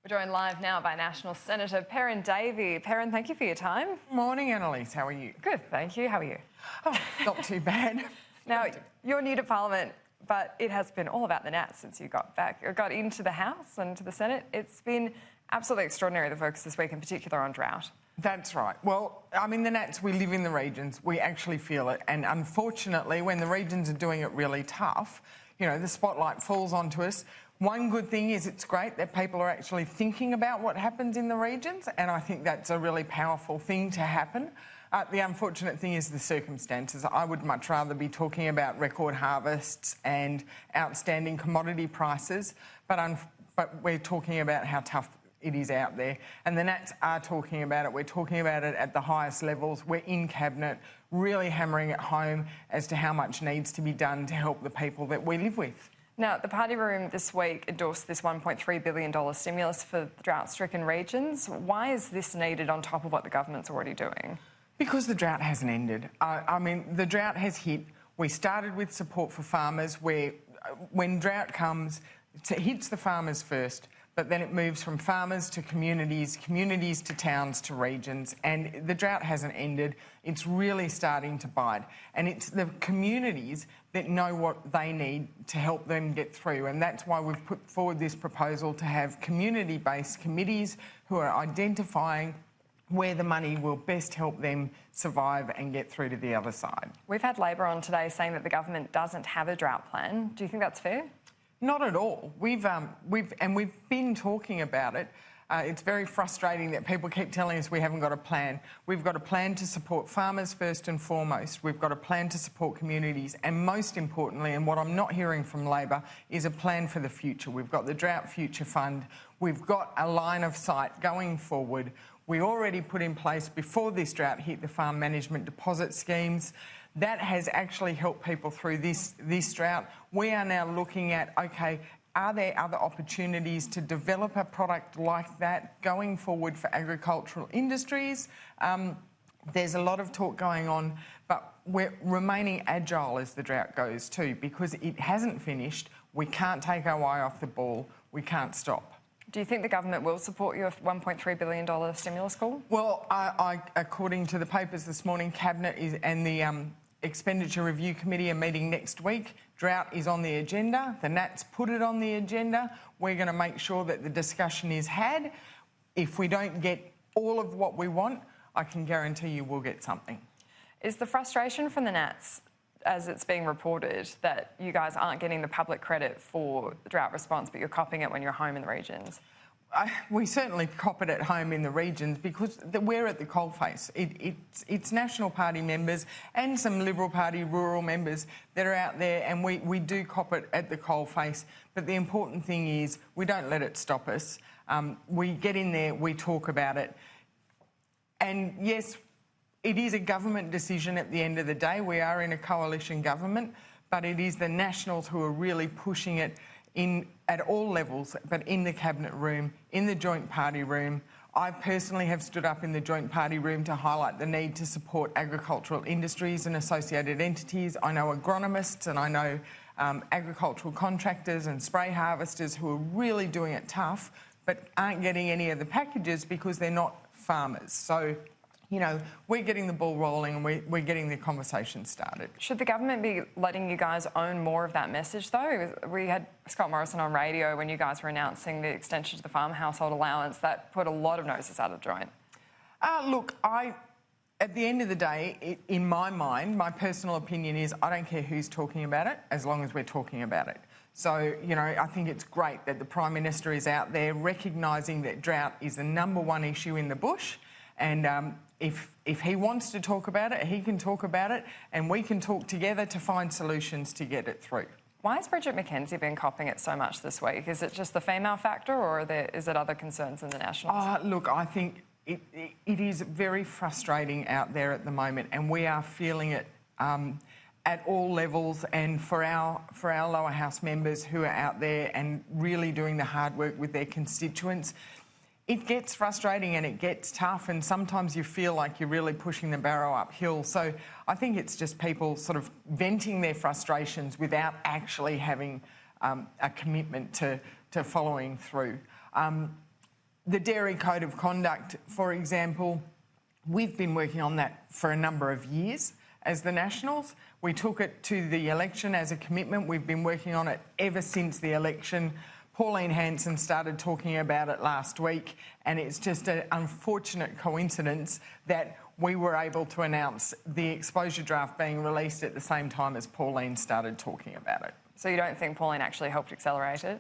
We're joined live now by National Senator Perin Davey. Perin, thank you for your time. Morning, Annalise. How are you? Good, thank you. How are you? Oh, not too bad. Now, you're new to Parliament, but it has been all about the Nats since you got into the House and to the Senate. It's been absolutely extraordinary, the focus this week, in particular on drought. That's right. Well, I mean, the Nats, we live in the regions. We actually feel it. And unfortunately, when the regions are doing it really tough, you know, the spotlight falls onto us. One good thing is it's great that people are actually thinking about what happens in the regions, and I think that's a really powerful thing to happen. The unfortunate thing is the circumstances. I would much rather be talking about record harvests and outstanding commodity prices, but we're talking about how tough it is out there. And the Nats are talking about it. We're talking about it at the highest levels. We're in Cabinet, really hammering it home as to how much needs to be done to help the people that we live with. Now, the party room this week endorsed this $1.3 billion stimulus for drought-stricken regions. Why is this needed on top of what the government's already doing? Because the drought hasn't ended. I mean, the drought has hit. We started with support for farmers where when drought comes, it hits the farmers first, but then it moves from farmers to communities, communities to towns to regions, and the drought hasn't ended. It's really starting to bite, and it's the communities that know what they need to help them get through, and that's why we've put forward this proposal to have community-based committees who are identifying where the money will best help them survive and get through to the other side. We've had Labor on today saying that the government doesn't have a drought plan. Do you think that's fair? Not at all. We've been talking about it. It's very frustrating that people keep telling us we haven't got a plan. We've got a plan to support farmers first and foremost. We've got a plan to support communities, and most importantly, and what I'm not hearing from Labor, is a plan for the future. We've got the Drought Future Fund. We've got a line of sight going forward. We already put in place, before this drought hit, the farm management deposit schemes. That has actually helped people through this drought. We are now looking at, okay, are there other opportunities to develop a product like that going forward for agricultural industries? There's a lot of talk going on, but we're remaining agile as the drought goes too, because it hasn't finished. We can't take our eye off the ball. We can't stop. Do you think the government will support your $1.3 billion stimulus call? Well, according to the papers this morning, Cabinet and the Expenditure Review Committee are meeting next week. Drought is on the agenda. The Nats put it on the agenda. We're going to make sure that the discussion is had. If we don't get all of what we want, I can guarantee you we'll get something. Is the frustration from the Nats, as it's being reported, that you guys aren't getting the public credit for the drought response, but you're copping it when you're home in the regions? We certainly cop it at home in the regions because we're at the coalface. It's National Party members and some Liberal Party rural members that are out there, and we do cop it at the coalface. But the important thing is we don't let it stop us. We get in there, we talk about it. And yes, it is a government decision at the end of the day. We are in a coalition government, but it is the Nationals who are really pushing it at all levels, but in the Cabinet room, in the Joint Party room. I personally have stood up in the Joint Party room to highlight the need to support agricultural industries and associated entities. I know agronomists and I know agricultural contractors and spray harvesters who are really doing it tough, but aren't getting any of the packages because they're not farmers. So, you know, we're getting the ball rolling and we're getting the conversation started. Should the government be letting you guys own more of that message, though? We had Scott Morrison on radio when you guys were announcing the extension to the farm household allowance. That put a lot of noses out of joint. Look, at the end of the day, in my mind, my personal opinion is I don't care who's talking about it as long as we're talking about it. So, you know, I think it's great that the Prime Minister is out there recognising that drought is the #1 issue in the bush. And if he wants to talk about it, he can talk about it, and we can talk together to find solutions to get it through. Why has Bridget McKenzie been copping it so much this week? Is it just the female factor, or is it other concerns in the Nationals? Look, I think it is very frustrating out there at the moment, and we are feeling it at all levels. And for our lower house members who are out there and really doing the hard work with their constituents, it gets frustrating and it gets tough, and sometimes you feel like you're really pushing the barrow uphill. So I think it's just people sort of venting their frustrations without actually having a commitment to following through. The Dairy Code of Conduct, for example, we've been working on that for a number of years as the Nationals. We took it to the election as a commitment. We've been working on it ever since the election. Pauline Hanson started talking about it last week, and it's just an unfortunate coincidence that we were able to announce the exposure draft being released at the same time as Pauline started talking about it. So you don't think Pauline actually helped accelerate it?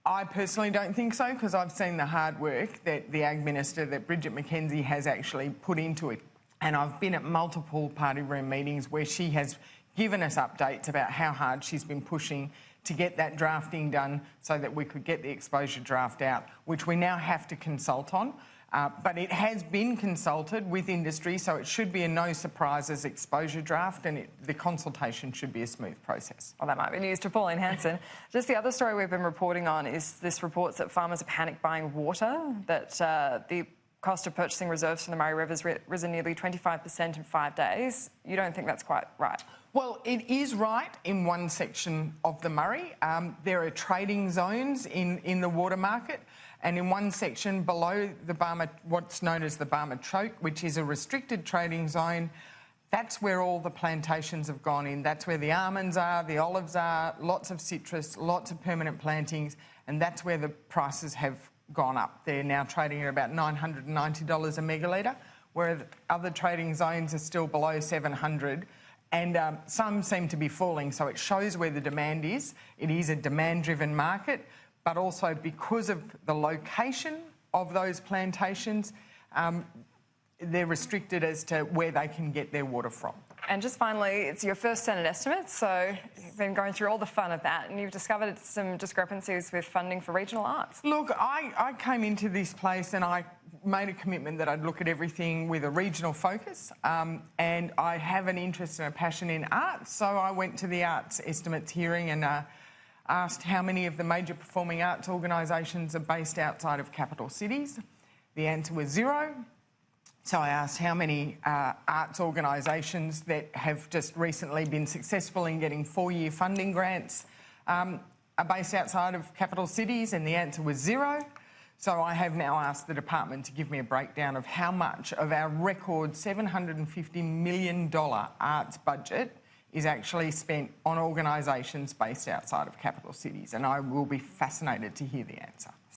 I personally don't think so, because I've seen the hard work that the Ag Minister, that Bridget McKenzie, has actually put into it. And I've been at multiple party room meetings where she has given us updates about how hard she's been pushing to get that drafting done so that we could get the exposure draft out, which we now have to consult on. But it has been consulted with industry, so it should be a no surprises exposure draft, and the consultation should be a smooth process. Well, that might be news to Pauline Hanson. Just the other story we've been reporting on is this reports that farmers are panic buying water, that the cost of purchasing reserves from the Murray River has risen nearly 25% in 5 days. You don't think that's quite right? Well, it is right in one section of the Murray. There are trading zones in the water market, and in one section below the Barmah, what's known as the Barmah Choke, which is a restricted trading zone, that's where all the plantations have gone in. That's where the almonds are, the olives are, lots of citrus, lots of permanent plantings, and that's where the prices have gone up. They're now trading at about $990 a megalitre, where other trading zones are still below $700. And some seem to be falling, so it shows where the demand is. It is a demand-driven market, but also because of the location of those plantations, they're restricted as to where they can get their water from. And just finally, it's your first Senate estimate, so you've been going through all the fun of that, and you've discovered some discrepancies with funding for regional arts. Look, I came into this place and I made a commitment that I'd look at everything with a regional focus, and I have an interest and a passion in arts, so I went to the arts estimates hearing and asked how many of the major performing arts organisations are based outside of capital cities. The answer was 0. So I asked how many arts organisations that have just recently been successful in getting 4-year funding grants are based outside of capital cities, and the answer was 0. So I have now asked the department to give me a breakdown of how much of our record $750 million arts budget is actually spent on organisations based outside of capital cities, and I will be fascinated to hear the answer.